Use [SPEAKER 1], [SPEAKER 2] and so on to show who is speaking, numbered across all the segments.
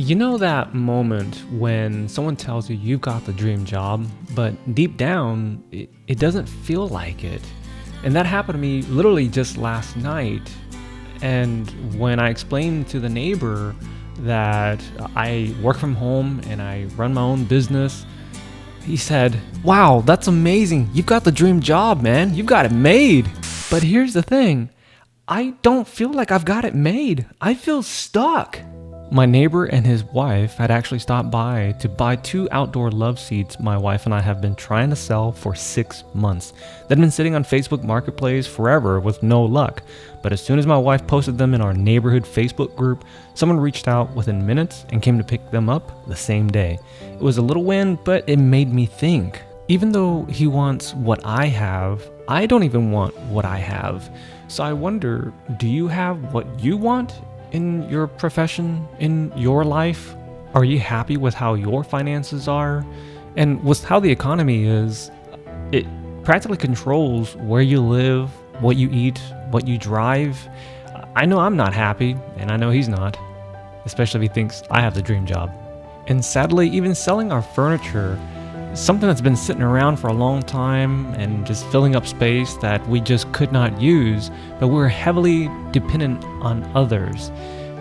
[SPEAKER 1] You know that moment when someone tells you you've got the dream job, but deep down, it doesn't feel like it. And that happened to me literally just last night. And when I explained to the neighbor that I work from home and I run my own business, he said, "Wow, that's amazing. You've got the dream job, man. You've got it made." But here's the thing, I don't feel like I've got it made. I feel stuck. My neighbor and his wife had actually stopped by to buy two outdoor love seats my wife and I have been trying to sell for 6 months. They'd been sitting on Facebook Marketplace forever with no luck. But as soon as my wife posted them in our neighborhood Facebook group, someone reached out within minutes and came to pick them up the same day. It was a little win, but it made me think. Even though he wants what I have, I don't even want what I have. So I wonder, do you have what you want in your profession, in your life? Are you happy with how your finances are? And with how the economy is, it practically controls where you live, what you eat, what you drive. I know I'm not happy, and I know he's not, especially if he thinks I have the dream job. And sadly, even selling our furniture, something that's been sitting around for a long time and just filling up space that we just could not use, but we're heavily dependent on others.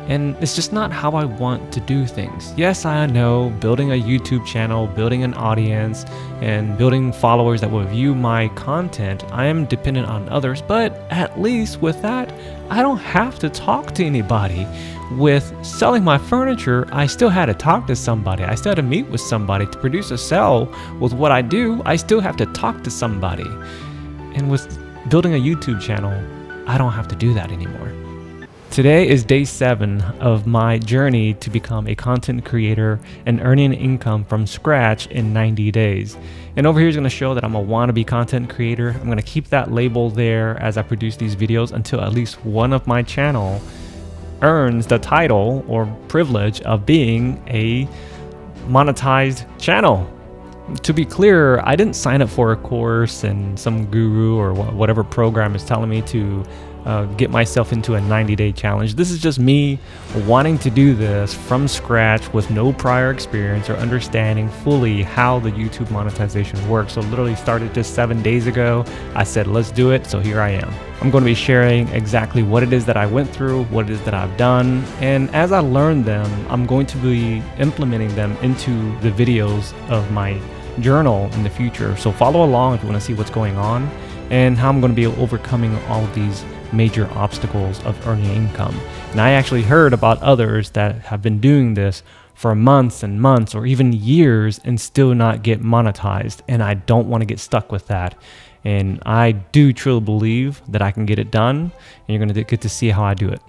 [SPEAKER 1] And it's just not how I want to do things. Yes, I know building a YouTube channel, building an audience, and building followers that will view my content, I am dependent on others, but at least with that, I don't have to talk to anybody. With selling my furniture, I still had to talk to somebody. I still had to meet with somebody to produce a sale. With what I do, I still have to talk to somebody. And with building a YouTube channel, I don't have to do that anymore. Today is day 7 of my journey to become a content creator and earning income from scratch in 90 days. And over here is going to show that I'm a wannabe content creator. I'm going to keep that label there as I produce these videos until at least one of my channel earns the title or privilege of being a monetized channel. To be clear, I didn't sign up for a course and some guru or whatever program is telling me to get myself into a 90-day challenge. This is just me wanting to do this from scratch with no prior experience or understanding fully how the YouTube monetization works. So literally started just 7 days ago. I said, let's do it. So here I am. I'm going to be sharing exactly what it is that I went through, what it is that I've done. And as I learn them, I'm going to be implementing them into the videos of my journal in the future. So follow along if you want to see what's going on and how I'm going to be overcoming all of these major obstacles of earning income. And I actually heard about others that have been doing this for months and months or even years and still not get monetized. And I don't want to get stuck with that. And I do truly believe that I can get it done, and you're going to get to see how I do it.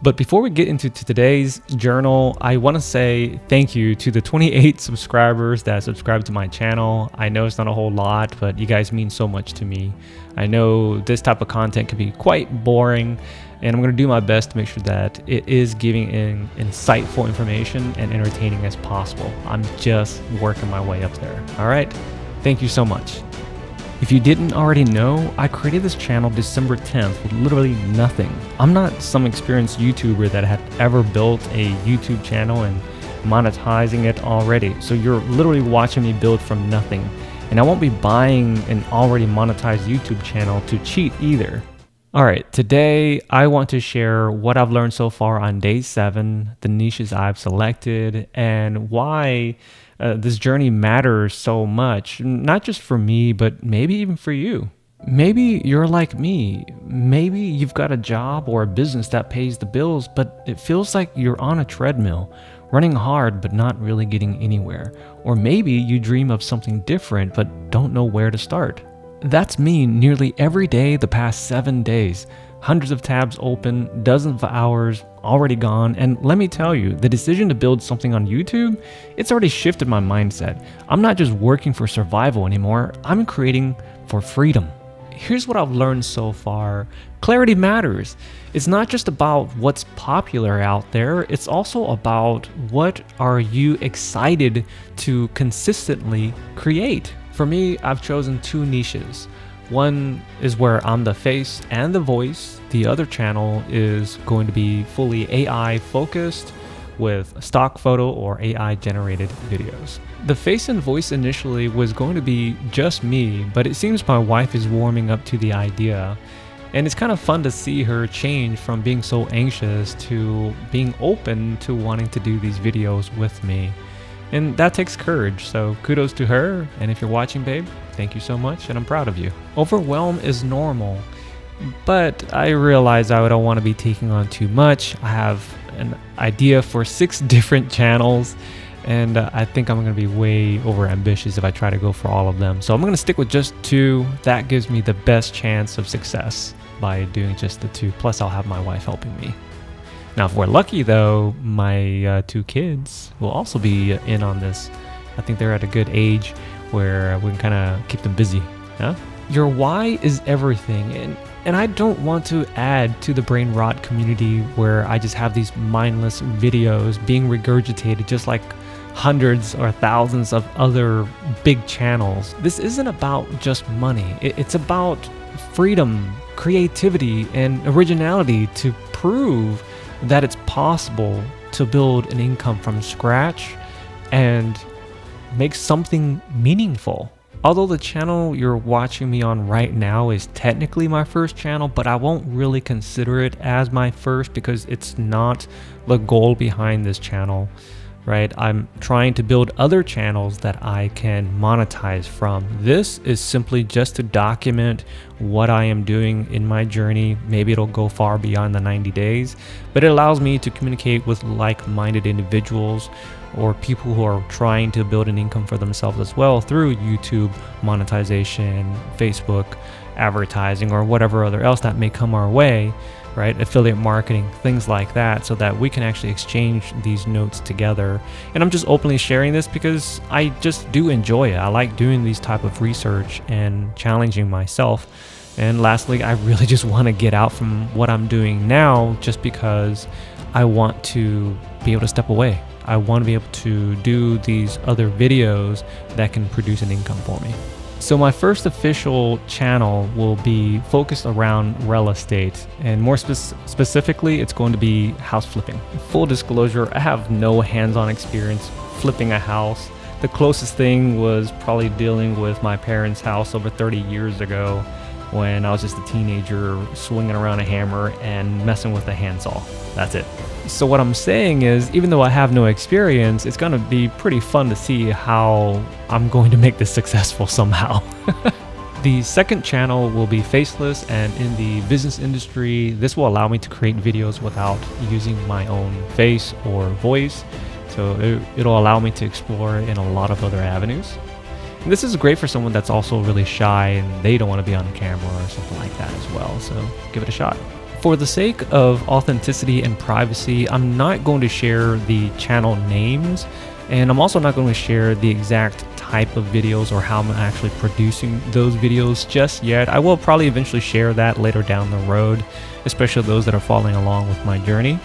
[SPEAKER 1] But before we get into today's journal, I want to say thank you to the 28 subscribers that subscribe to my channel. I know it's not a whole lot, but you guys mean so much to me. I know this type of content can be quite boring, and I'm going to do my best to make sure that it is giving in insightful information and entertaining as possible. I'm just working my way up there. All right. Thank you so much. If you didn't already know, I created this channel December 10th with literally nothing. I'm not some experienced YouTuber that had ever built a YouTube channel and monetizing it already. So you're literally watching me build from nothing. And I won't be buying an already monetized YouTube channel to cheat either. Alright, today I want to share what I've learned so far on day 7, the niches I've selected, and why this journey matters so much, not just for me, but maybe even for you. Maybe you're like me. Maybe you've got a job or a business that pays the bills, but it feels like you're on a treadmill, running hard but not really getting anywhere. Or maybe you dream of something different but don't know where to start. That's me nearly every day the past 7 days. Hundreds of tabs open, dozens of hours already gone, and let me tell you, the decision to build something on YouTube, it's already shifted my mindset. I'm not just working for survival anymore, I'm creating for freedom. Here's what I've learned so far. Clarity matters. It's not just about what's popular out there, it's also about what are you excited to consistently create. For me, I've chosen 2 niches. One is where I'm the face and the voice. The other channel is going to be fully AI focused, with stock photo or AI generated videos. The face and voice initially was going to be just me, but it seems my wife is warming up to the idea. And it's kind of fun to see her change from being so anxious to being open to wanting to do these videos with me. And that takes courage, so kudos to her. And if you're watching, babe, thank you so much, and I'm proud of you. Overwhelm is normal, but I realize I don't want to be taking on too much. I have an idea for 6 different channels, and I think I'm going to be way over ambitious if I try to go for all of them. So I'm going to stick with just 2. That gives me the best chance of success by doing just the 2. Plus I'll have my wife helping me. Now, if we're lucky though, my 2 kids will also be in on this. I think they're at a good age where we can kind of keep them busy. Yeah? Your why is everything. And I don't want to add to the brain rot community where I just have these mindless videos being regurgitated just like hundreds or thousands of other big channels. This isn't about just money. It's about freedom, creativity, and originality to prove that it's possible to build an income from scratch and make something meaningful. Although the channel you're watching me on right now is technically my first channel, but I won't really consider it as my first because it's not the goal behind this channel. Right? I'm trying to build other channels that I can monetize from. This is simply just to document what I am doing in my journey. Maybe it'll go far beyond the 90 days, but it allows me to communicate with like-minded individuals or people who are trying to build an income for themselves as well through YouTube monetization, Facebook advertising, or whatever other else that may come our way. Right? Affiliate marketing, things like that, so that we can actually exchange these notes together. And I'm just openly sharing this because I just do enjoy it. I like doing these type of research and challenging myself. And lastly, I really just want to get out from what I'm doing now just because I want to be able to step away. I want to be able to do these other videos that can produce an income for me. So my first official channel will be focused around real estate, and more specifically, it's going to be house flipping. Full disclosure, I have no hands-on experience flipping a house. The closest thing was probably dealing with my parents' house over 30 years ago when I was just a teenager swinging around a hammer and messing with a handsaw. That's it. So what I'm saying is, even though I have no experience, it's going to be pretty fun to see how I'm going to make this successful somehow. The second channel will be faceless, and in the business industry, this will allow me to create videos without using my own face or voice. So it'll allow me to explore in a lot of other avenues. And this is great for someone that's also really shy and they don't want to be on camera or something like that as well. So give it a shot. For the sake of authenticity and privacy, I'm not going to share the channel names, and I'm also not going to share the exact type of videos or how I'm actually producing those videos just yet. I will probably eventually share that later down the road, especially those that are following along with my journey.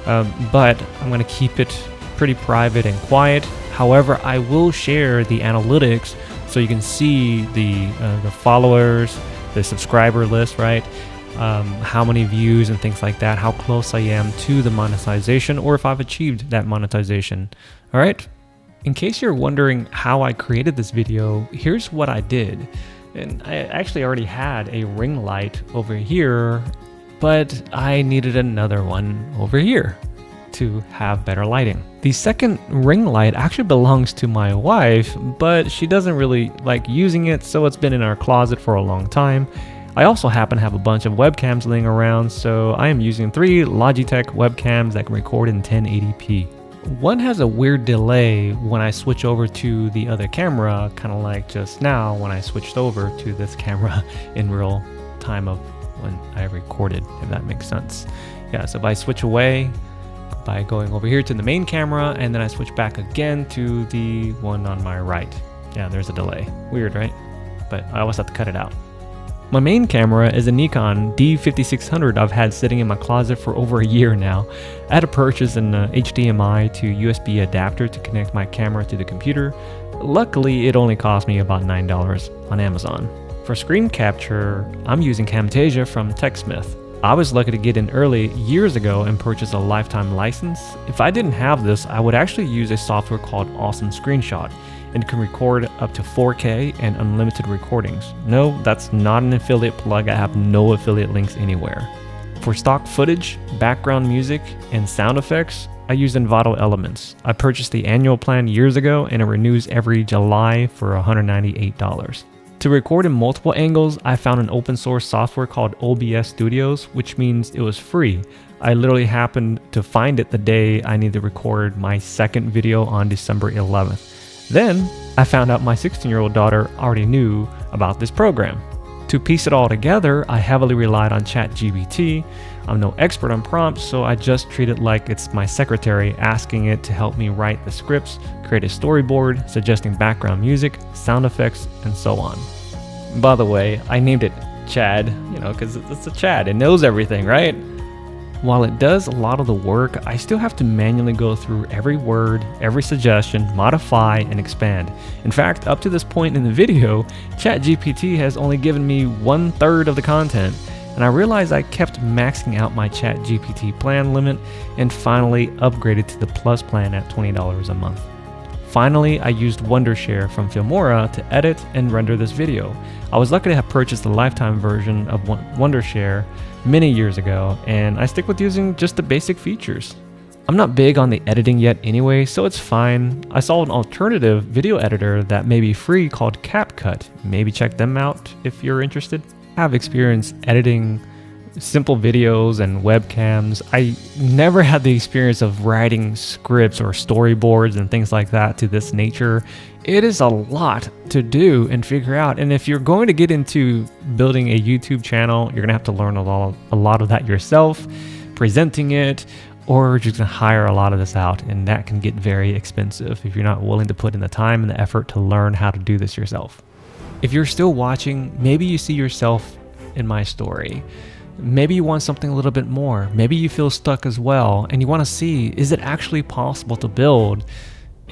[SPEAKER 1] But I'm going to keep it pretty private and quiet. However, I will share the analytics so you can see the followers, the subscriber list, right? How many views and things like that, how close I am to the monetization, or if I've achieved that monetization. All right. In case you're wondering how I created this video, here's what I did. And I actually already had a ring light over here, but I needed another one over here to have better lighting. The second ring light actually belongs to my wife, but she doesn't really like using it, so it's been in our closet for a long time. I also happen to have a bunch of webcams laying around, so I am using 3 Logitech webcams that can record in 1080p. One has a weird delay when I switch over to the other camera, kind of like just now when I switched over to this camera in real time of when I recorded, if that makes sense. Yeah, so if I switch away by going over here to the main camera, and then I switch back again to the one on my right. Yeah, there's a delay. Weird, right? But I always have to cut it out. My main camera is a Nikon D5600 I've had sitting in my closet for over a year now. I had to purchase an HDMI to USB adapter to connect my camera to the computer. Luckily, it only cost me about $9 on Amazon. For screen capture, I'm using Camtasia from TechSmith. I was lucky to get in early years ago and purchase a lifetime license. If I didn't have this, I would actually use a software called Awesome Screenshot, and it can record up to 4K and unlimited recordings. No, that's not an affiliate plug. I have no affiliate links anywhere. For stock footage, background music, and sound effects, I use Envato Elements. I purchased the annual plan years ago and it renews every July for $198. To record in multiple angles, I found an open source software called OBS Studios, which means it was free. I literally happened to find it the day I needed to record my second video on December 11th. Then I found out my 16-year-old daughter already knew about this program. To piece it all together, I heavily relied on ChatGPT. I'm no expert on prompts, so I just treat it like it's my secretary, asking it to help me write the scripts, create a storyboard, suggesting background music, sound effects, and so on. By the way, I named it Chad, because it's a Chad. It knows everything, right? While it does a lot of the work, I still have to manually go through every word, every suggestion, modify, and expand. In fact, up to this point in the video, ChatGPT has only given me 1/3 of the content, and I realized I kept maxing out my ChatGPT plan limit and finally upgraded to the Plus plan at $20 a month. Finally, I used Wondershare from Filmora to edit and render this video. I was lucky to have purchased the lifetime version of Wondershare many years ago, and I stick with using just the basic features. I'm not big on the editing yet anyway, so it's fine. I saw an alternative video editor that may be free called CapCut. Maybe check them out if you're interested. I have experience editing simple videos and webcams. I never had the experience of writing scripts or storyboards and things like that to this nature. It is a lot to do and figure out, and if you're going to get into building a YouTube channel, you're gonna have to learn a lot of that yourself, presenting it, or you're just gonna hire a lot of this out, and that can get very expensive if you're not willing to put in the time and the effort to learn how to do this yourself. If you're still watching, maybe you see yourself in my story. Maybe you want something a little bit more. Maybe you feel stuck as well, and you want to see, is it actually possible to build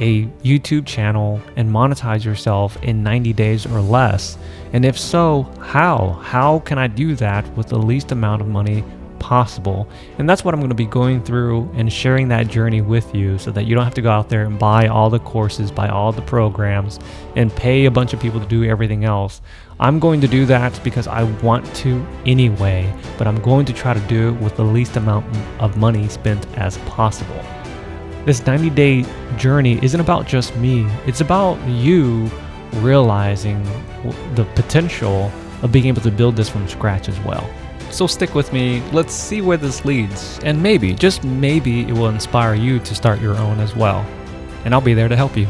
[SPEAKER 1] a YouTube channel and monetize yourself in 90 days or less? And if so, how? How can I do that with the least amount of money possible? And that's what I'm going to be going through and sharing that journey with you, so that you don't have to go out there and buy all the courses, buy all the programs, and pay a bunch of people to do everything else. I'm going to do that because I want to anyway, but I'm going to try to do it with the least amount of money spent as possible. This 90-day journey isn't about just me. It's about you realizing the potential of being able to build this from scratch as well. So stick with me, let's see where this leads, and maybe, just maybe, it will inspire you to start your own as well. And I'll be there to help you.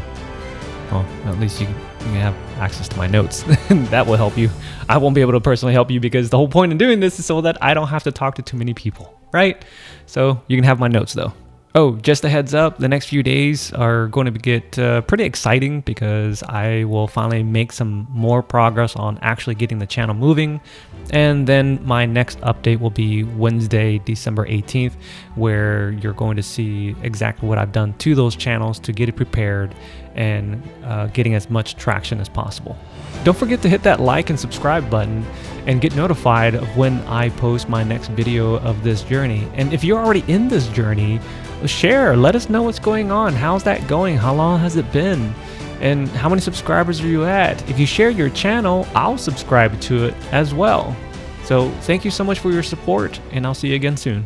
[SPEAKER 1] Well, at least you can have access to my notes. That will help you. I won't be able to personally help you because the whole point in doing this is so that I don't have to talk to too many people, right? So you can have my notes though. Oh, just a heads up, the next few days are going to get pretty exciting because I will finally make some more progress on actually getting the channel moving. And then my next update will be Wednesday, December 18th, where you're going to see exactly what I've done to those channels to get it prepared and getting as much traction as possible. Don't forget to hit that like and subscribe button and get notified of when I post my next video of this journey. And if you're already in this journey, share, let us know what's going on. How's that going? How long has it been? And how many subscribers are you at? If you share your channel, I'll subscribe to it as well. So thank you so much for your support, and I'll see you again soon.